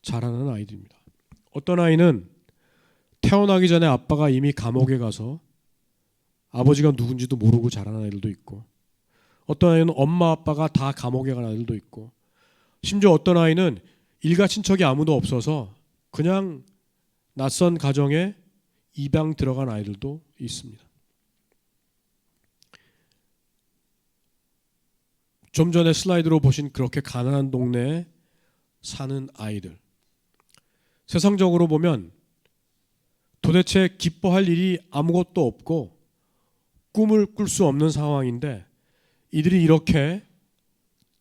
자라는 아이들입니다. 어떤 아이는 태어나기 전에 아빠가 이미 감옥에 가서 아버지가 누군지도 모르고 자란 아이들도 있고, 어떤 아이는 엄마 아빠가 다 감옥에 간 아이들도 있고, 심지어 어떤 아이는 일가 친척이 아무도 없어서 그냥 낯선 가정에 입양 들어간 아이들도 있습니다. 좀 전에 슬라이드로 보신 그렇게 가난한 동네에 사는 아이들, 세상적으로 보면 도대체 기뻐할 일이 아무것도 없고 꿈을 꿀 수 없는 상황인데 이들이 이렇게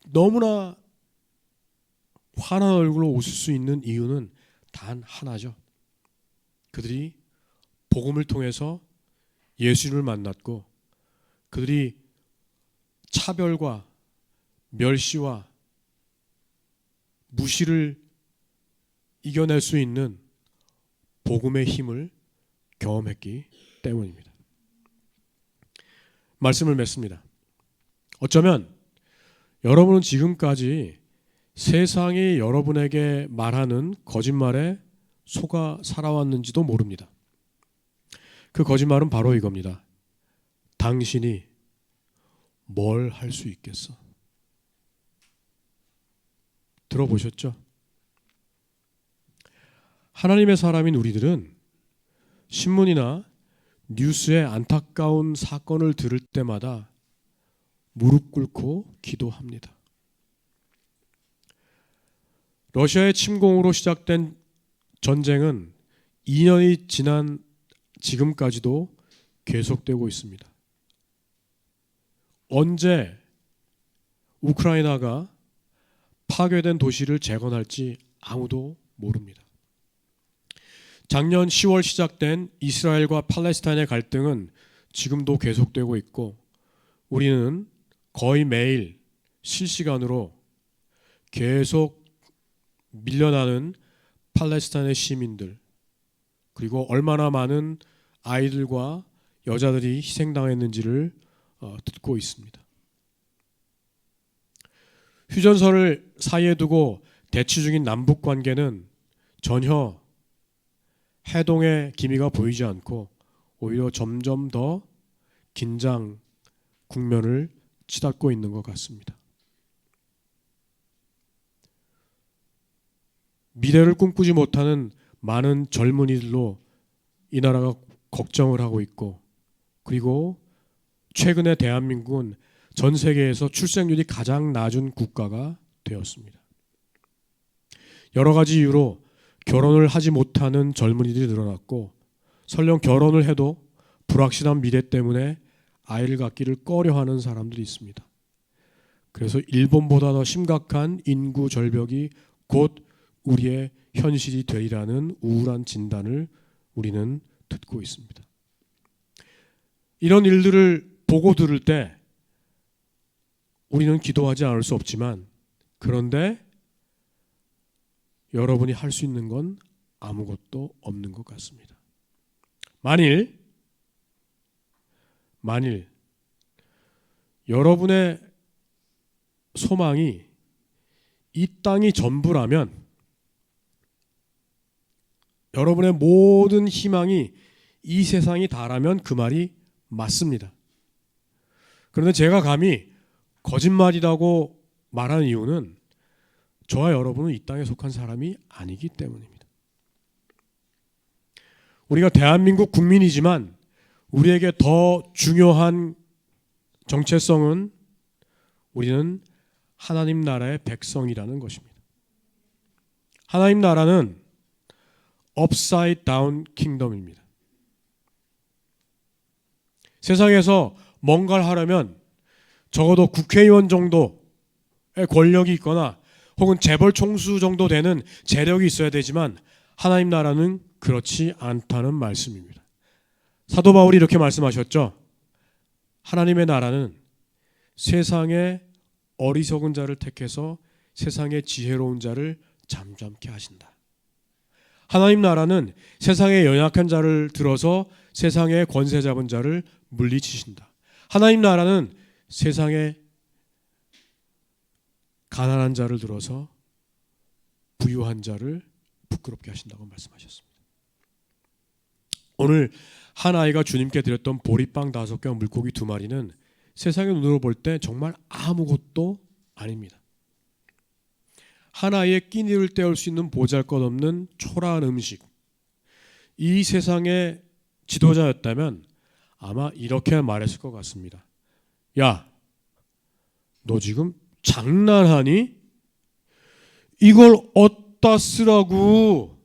너무나 환한 얼굴로 웃을 수 있는 이유는 단 하나죠. 그들이 복음을 통해서 예수님을 만났고 그들이 차별과 멸시와 무시를 이겨낼 수 있는 복음의 힘을 경험했기 때문입니다. 말씀을 맺습니다. 어쩌면 여러분은 지금까지 세상이 여러분에게 말하는 거짓말에 속아 살아왔는지도 모릅니다. 그 거짓말은 바로 이겁니다. 당신이 뭘 할 수 있겠어? 들어보셨죠? 하나님의 사람인 우리들은 신문이나 뉴스의 안타까운 사건을 들을 때마다 무릎 꿇고 기도합니다. 러시아의 침공으로 시작된 전쟁은 2년이 지난 지금까지도 계속되고 있습니다. 언제 우크라이나가 파괴된 도시를 재건할지 아무도 모릅니다. 작년 10월 시작된 이스라엘과 팔레스타인의 갈등은 지금도 계속되고 있고 우리는 거의 매일 실시간으로 계속 밀려나는 팔레스타인의 시민들 그리고 얼마나 많은 아이들과 여자들이 희생당했는지를 듣고 있습니다. 휴전선을 사이에 두고 대치 중인 남북 관계는 전혀 해동의 기미가 보이지 않고 오히려 점점 더 긴장 국면을 치닫고 있는 것 같습니다. 미래를 꿈꾸지 못하는 많은 젊은이들로 이 나라가 걱정을 하고 있고 그리고 최근에 대한민국은 전 세계에서 출생률이 가장 낮은 국가가 되었습니다. 여러 가지 이유로 결혼을 하지 못하는 젊은이들이 늘어났고 설령 결혼을 해도 불확실한 미래 때문에 아이를 갖기를 꺼려하는 사람들이 있습니다. 그래서 일본보다 더 심각한 인구 절벽이 곧 우리의 현실이 되리라는 우울한 진단을 우리는 듣고 있습니다. 이런 일들을 보고 들을 때 우리는 기도하지 않을 수 없지만 그런데 여러분이 할 수 있는 건 아무것도 없는 것 같습니다. 만일 여러분의 소망이 이 땅이 전부라면, 여러분의 모든 희망이 이 세상이 다라면 그 말이 맞습니다. 그런데 제가 감히 거짓말이라고 말하는 이유는 저와 여러분은 이 땅에 속한 사람이 아니기 때문입니다. 우리가 대한민국 국민이지만 우리에게 더 중요한 정체성은 우리는 하나님 나라의 백성이라는 것입니다. 하나님 나라는 upside down 킹덤입니다. 세상에서 뭔가를 하려면 적어도 국회의원 정도의 권력이 있거나 혹은 재벌 총수 정도 되는 재력이 있어야 되지만 하나님 나라는 그렇지 않다는 말씀입니다. 사도 바울이 이렇게 말씀하셨죠. 하나님의 나라는 세상의 어리석은 자를 택해서 세상의 지혜로운 자를 잠잠케 하신다. 하나님 나라는 세상의 연약한 자를 들어서 세상의 권세 잡은 자를 물리치신다. 하나님 나라는 세상의 가난한 자를 들어서 부유한 자를 부끄럽게 하신다고 말씀하셨습니다. 오늘 한 아이가 주님께 드렸던 보리빵 5개와 물고기 2마리는 세상의 눈으로 볼 때 정말 아무것도 아닙니다. 한 아이의 끼니를 때울 수 있는 보잘것없는 초라한 음식. 이 세상의 지도자였다면 아마 이렇게 말했을 것 같습니다. 야, 너 지금 장난하니? 이걸 어디다 쓰라고?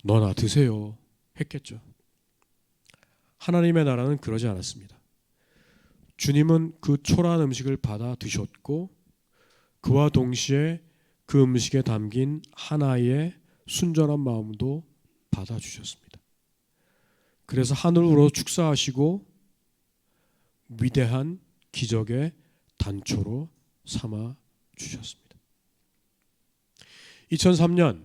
너나 드세요. 했겠죠. 하나님의 나라는 그러지 않았습니다. 주님은 그 초라한 음식을 받아 드셨고 그와 동시에 그 음식에 담긴 하나의 순전한 마음도 받아주셨습니다. 그래서 하늘으로 축사하시고 위대한 기적의 단초로 삼아 주셨습니다. 2003년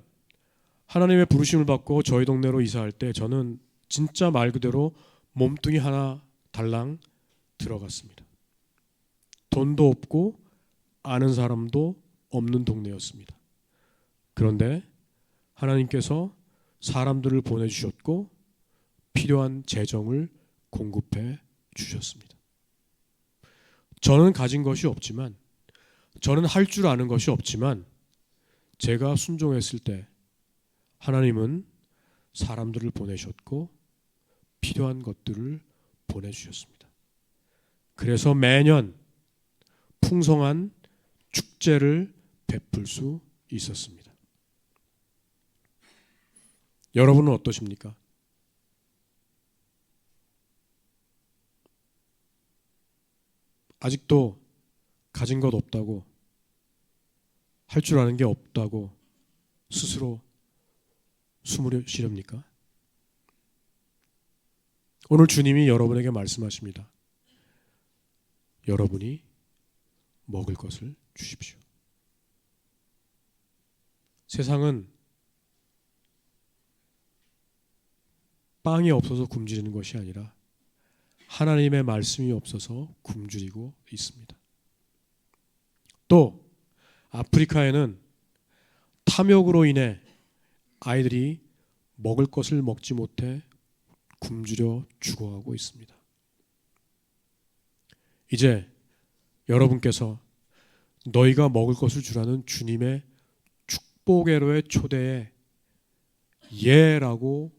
하나님의 부르심을 받고 저희 동네로 이사할 때 저는 진짜 말 그대로 몸뚱이 하나 달랑 들어갔습니다. 돈도 없고 아는 사람도 없는 동네였습니다. 그런데 하나님께서 사람들을 보내주셨고 필요한 재정을 공급해 주셨습니다. 저는 가진 것이 없지만, 저는 할 줄 아는 것이 없지만 제가 순종했을 때 하나님은 사람들을 보내셨고 필요한 것들을 보내주셨습니다. 그래서 매년 풍성한 축제를 베풀 수 있었습니다. 여러분은 어떠십니까? 아직도 가진 것 없다고, 할 줄 아는 게 없다고 스스로 숨을 쉬렵니까? 오늘 주님이 여러분에게 말씀하십니다. 여러분이 먹을 것을 주십시오. 세상은 빵이 없어서 굶주리는 것이 아니라 하나님의 말씀이 없어서 굶주리고 있습니다. 또 아프리카에는 탐욕으로 인해 아이들이 먹을 것을 먹지 못해 굶주려 죽어가고 있습니다. 이제 여러분께서 너희가 먹을 것을 주라는 주님의 축복의로의 초대에 예라고